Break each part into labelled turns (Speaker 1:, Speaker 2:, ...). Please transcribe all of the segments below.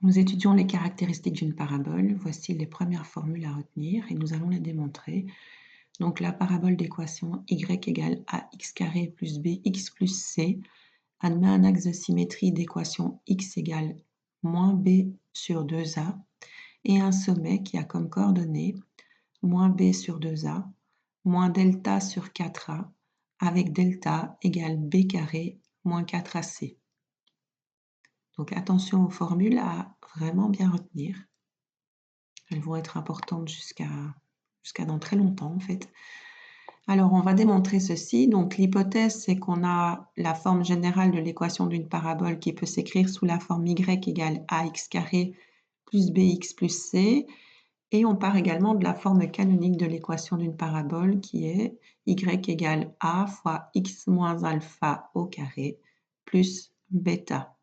Speaker 1: Nous étudions les caractéristiques d'une parabole. Voici les premières formules à retenir et nous allons les démontrer. Donc la parabole d'équation y égale ax carré plus bx plus c admet un axe de symétrie d'équation x égale moins b sur 2a et un sommet qui a comme coordonnées moins b sur 2a moins delta sur 4a avec delta égale b carré moins 4ac. Donc attention aux formules à vraiment bien retenir. Elles vont être importantes jusqu'à dans très longtemps en fait. Alors on va démontrer ceci. Donc l'hypothèse c'est qu'on a la forme générale de l'équation d'une parabole qui peut s'écrire sous la forme y égale ax carré plus bx plus c. Et on part également de la forme canonique de l'équation d'une parabole qui est y égale a fois x moins alpha au carré plus bêta.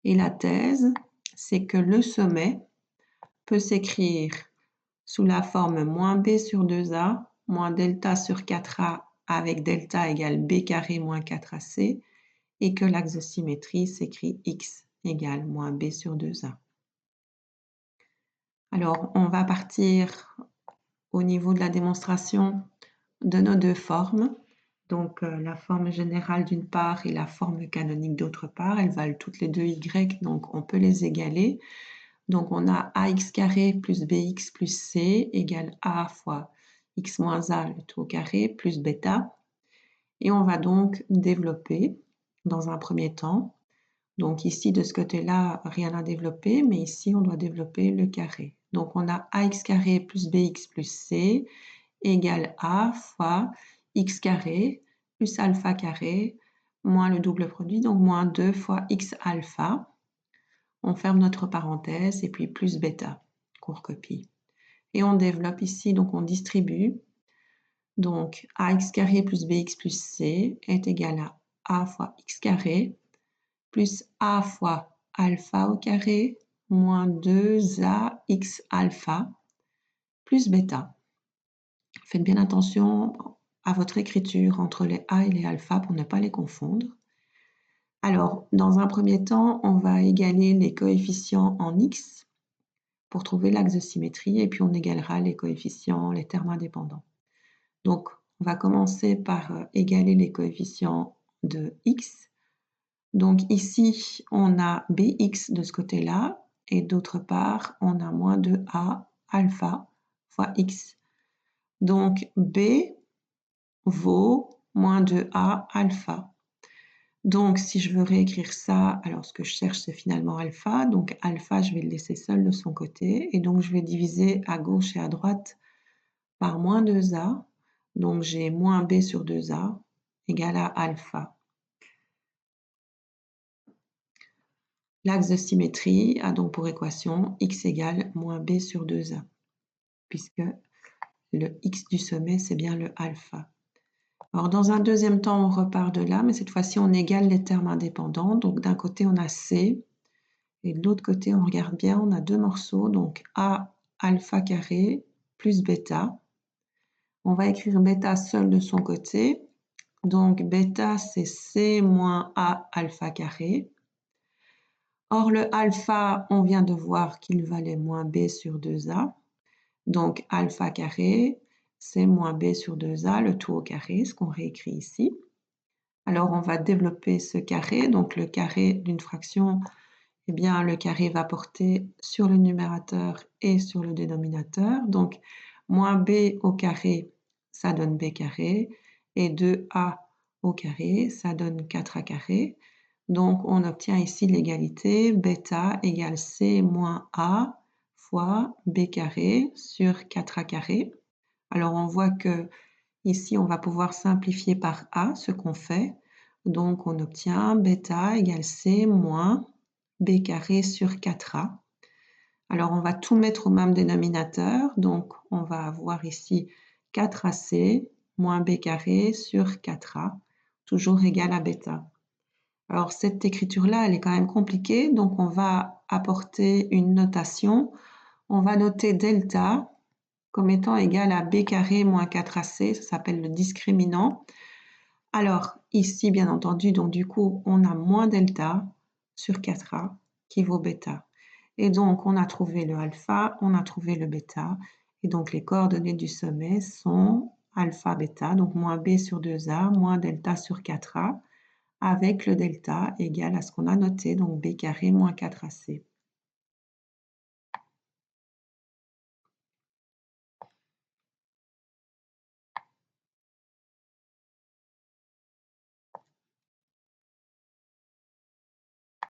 Speaker 1: Et la thèse, c'est que le sommet peut s'écrire sous la forme moins b sur 2a moins delta sur 4a avec delta égale b carré moins 4ac et que l'axe de symétrie s'écrit x égale moins b sur 2a. Alors, on va partir au niveau de la démonstration de nos deux formes. Donc, la forme générale d'une part et la forme canonique d'autre part. Elles valent toutes les deux y, donc on peut les égaler. Donc, on a ax carré plus bx plus c égale a fois x moins a, le tout au carré, plus bêta. Et on va donc développer dans un premier temps. Donc ici, de ce côté-là, rien à développer, mais ici, on doit développer le carré. Donc, on a ax carré plus bx plus c égale a fois x carré plus alpha carré moins le double produit, donc moins 2 fois x alpha. On ferme notre parenthèse et puis plus bêta qu'on recopie. Et on développe ici, donc on distribue. Donc ax carré plus bx plus c est égal à a fois x carré plus a fois alpha au carré moins 2ax alpha plus bêta. Faites bien attention à votre écriture entre les a et les alpha pour ne pas les confondre. Alors, dans un premier temps, on va égaler les coefficients en x pour trouver l'axe de symétrie et puis on égalera les coefficients, les termes indépendants. Donc, on va commencer par égaler les coefficients de x. Donc ici, on a bx de ce côté-là et d'autre part, on a moins 2a alpha fois x. Donc b vaut moins 2a alpha. Donc si je veux réécrire ça, alors ce que je cherche c'est finalement alpha. Donc alpha, je vais le laisser seul de son côté et donc je vais diviser à gauche et à droite par moins 2a. Donc j'ai moins b sur 2a égale à alpha. L'axe de symétrie a donc pour équation x égale moins b sur 2a, puisque le x du sommet, c'est bien le alpha. Alors, dans un deuxième temps, on repart de là, mais cette fois-ci, on égale les termes indépendants. Donc, d'un côté, on a c, et de l'autre côté, on regarde bien, on a deux morceaux, donc a alpha carré plus bêta. On va écrire bêta seul de son côté. Donc, bêta, c'est c moins a alpha carré. Or, le alpha, on vient de voir qu'il valait moins b sur 2a. Donc, alpha carré, c'est moins b sur 2a, le tout au carré, ce qu'on réécrit ici. Alors, on va développer ce carré. Donc, le carré d'une fraction, eh bien, le carré va porter sur le numérateur et sur le dénominateur. Donc, moins b au carré, ça donne b carré. Et 2a au carré, ça donne 4a carré. Donc, on obtient ici l'égalité bêta égale c moins a fois b carré sur 4a carré. Alors, on voit que ici, on va pouvoir simplifier par a ce qu'on fait. Donc, on obtient bêta égale c moins b carré sur 4a. Alors, on va tout mettre au même dénominateur. Donc, on va avoir ici 4ac moins b carré sur 4a, toujours égal à bêta. Alors, cette écriture-là, elle est quand même compliquée, donc on va apporter une notation. On va noter delta comme étant égal à b carré moins 4ac, ça s'appelle le discriminant. Alors, ici, bien entendu, donc du coup, on a moins delta sur 4a qui vaut bêta. Et donc on a trouvé le alpha, on a trouvé le bêta et donc les coordonnées du sommet sont alpha, bêta, donc moins b sur 2a moins delta sur 4a avec le delta égal à ce qu'on a noté, donc b carré moins 4ac.